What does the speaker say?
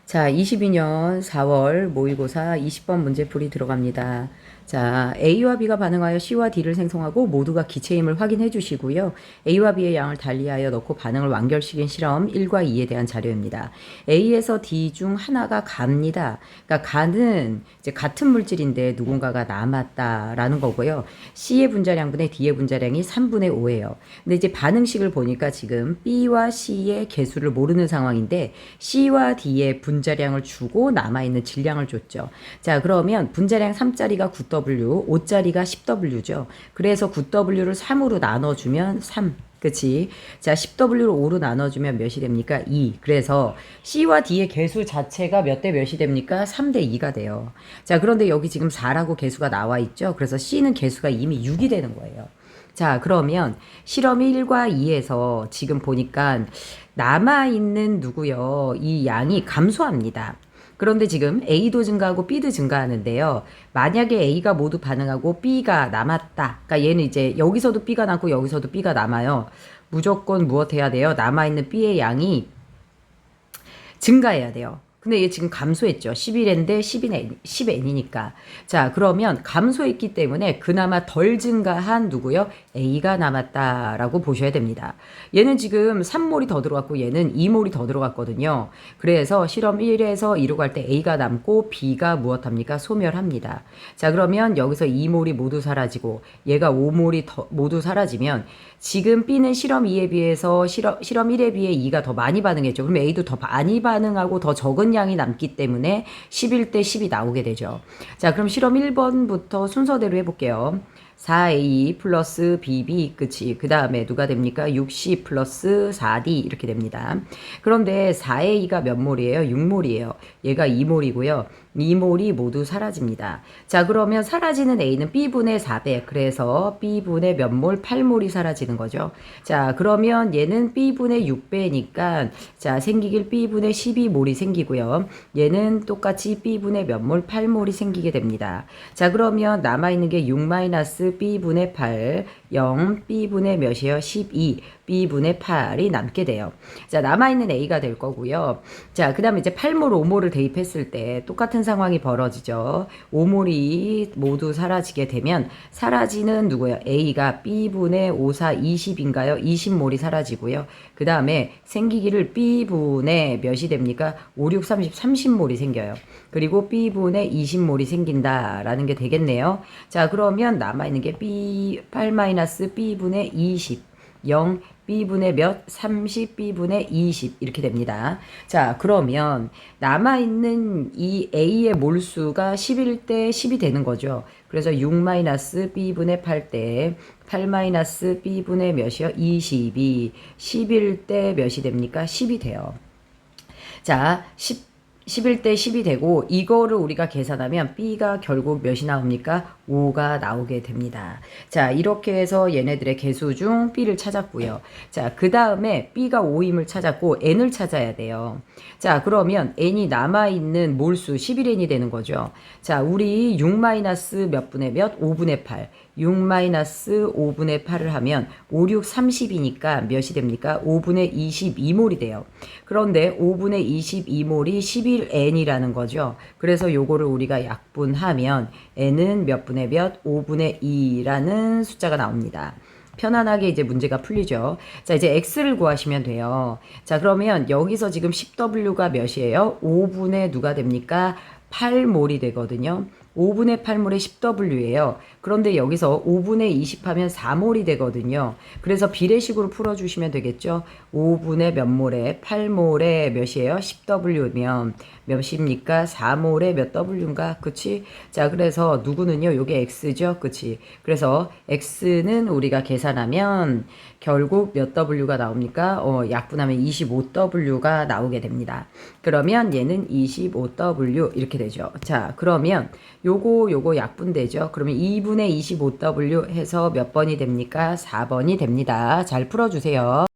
자, 22년 4월 모의고사 20번 문제풀이 들어갑니다. 자, A와 B가 반응하여 C와 D를 생성하고 모두가 기체임을 확인해 주시고요. A와 B의 양을 달리하여 넣고 반응을 완결시킨 실험 1과 2에 대한 자료입니다. A에서 D 중 하나가 가입니다. 그러니까 가는 이제 같은 물질인데 누군가가 남았다라는 거고요. C의 분자량분의 D의 분자량이 3분의 5예요. 근데 이제 반응식을 보니까 지금 B와 C의 개수를 모르는 상황인데 C와 D의 분자량을 주고 남아있는 질량을 줬죠. 자, 그러면 분자량 3짜리가 9W, 5짜리가 10W죠. 그래서 9W를 3으로 나눠주면 3. 그치? 자, 10W를 5로 나눠주면 몇이 됩니까? 2. 그래서 C와 D의 개수 자체가 몇 대 몇이 됩니까? 3대 2가 돼요. 자, 그런데 여기 지금 4라고 개수가 나와 있죠? 그래서 C는 개수가 이미 6이 되는 거예요. 자, 그러면 실험 1과 2에서 지금 보니까 남아있는 누구요? 이 양이 감소합니다. 그런데 지금 A도 증가하고 B도 증가하는데요. 만약에 A가 모두 반응하고 B가 남았다. 그러니까 얘는 이제 여기서도 B가 남고 여기서도 B가 남아요. 무조건 무엇 해야 돼요? 남아있는 B의 양이 증가해야 돼요. 근데 얘 지금 감소했죠. 11N인데 10N이니까. 자, 그러면 감소했기 때문에 그나마 덜 증가한 누구요? A가 남았다라고 보셔야 됩니다. 얘는 지금 3몰이 더 들어갔고 얘는 2몰이 더 들어갔거든요. 그래서 실험 1에서 2로 갈 때 A가 남고 B가 무엇합니까? 소멸합니다. 자, 그러면 여기서 2몰이 모두 사라지고 얘가 5몰이 모두 사라지면 지금 B는 실험 2에 비해서 실험 1에 비해 2가 더 많이 반응했죠. 그럼 A도 더 많이 반응하고 더 적은 양이 남기 때문에 11대 10이 나오게 되죠. 자, 그럼 실험 1번부터 순서대로 해볼게요. 4A 플러스 BB 끝이 그 다음에 누가 됩니까? 6C 플러스 4D 이렇게 됩니다. 그런데 4A가 몇 몰이에요? 6몰이에요. 얘가 2몰이고요. 2몰이 모두 사라집니다. 자, 그러면 사라지는 A는 B분의 4배. 그래서 B분의 몇 몰? 8몰이 사라지는 거죠. 자, 그러면 얘는 B분의 6배니까 자, 생기길 B분의 12몰이 생기고요. 얘는 똑같이 B분의 몇 몰? 8몰이 생기게 됩니다. 자, 그러면 남아있는 게 6-B분의 8, 0, B분의 몇이에요? 12, B분의 8이 남게 돼요. 자, 남아있는 A가 될 거고요. 자, 그 다음에 이제 8몰, 5몰을 대입했을 때 똑같은 상황이 벌어지죠. 5몰이 모두 사라지게 되면 사라지는 누구예요? A가 B분의 5, 4, 20인가요? 20몰이 사라지고요. 그 다음에 생기기를 B분의 몇이 됩니까? 5, 6, 30, 30몰이 생겨요. 그리고 B분의 20몰이 생긴다라는 게 되겠네요. 자, 그러면 남아있는 게 B, 8-B분의 20, 0, B분의 몇? 30, B분의 20 이렇게 됩니다. 자, 그러면 남아있는 이 A의 몰수가 11대 10이 되는 거죠. 그래서 6-B분의 8대 8-B분의 몇이요? 22, 11대 몇이 됩니까? 10이 돼요. 자, 11대 10이 되고 이거를 우리가 계산하면 B가 결국 몇이 나옵니까? 5가 나오게 됩니다. 자, 이렇게 해서 얘네들의 개수 중 B를 찾았고요. 자, 그 다음에 B가 5임을 찾았고 N을 찾아야 돼요. 자, 그러면 N이 남아있는 몰수 11N이 되는 거죠. 자, 우리 6 몇 분의 몇? 5분의 8. 6-5분의 8을 하면 5, 6, 30이니까 몇이 됩니까? 5분의 22몰이 돼요. 그런데 5분의 22몰이 11N이라는 거죠. 그래서 요거를 우리가 약분하면 N은 몇 분의 몇? 5분의 2라는 숫자가 나옵니다. 편안하게 이제 문제가 풀리죠. 자, 이제 X를 구하시면 돼요. 자, 그러면 여기서 지금 10W가 몇이에요? 5분의 누가 됩니까? 8몰이 되거든요. 5분의 8몰의 10W예요. 그런데 여기서 5분의 20 하면 4몰이 되거든요. 그래서 비례식으로 풀어주시면 되겠죠. 5분의 몇 몰에 8몰에 몇이에요? 10W면 몇입니까? 4몰에 몇 W인가? 그치? 자, 그래서 누구는요? 요게 X죠? 그치? 그래서 X는 우리가 계산하면 결국 몇 W가 나옵니까? 약분하면 25W가 나오게 됩니다. 그러면 얘는 25W 이렇게 되죠. 자, 그러면 요거 약분되죠. 그러면 2분의 25W 해서 몇 번이 됩니까? 4번이 됩니다. 잘 풀어주세요.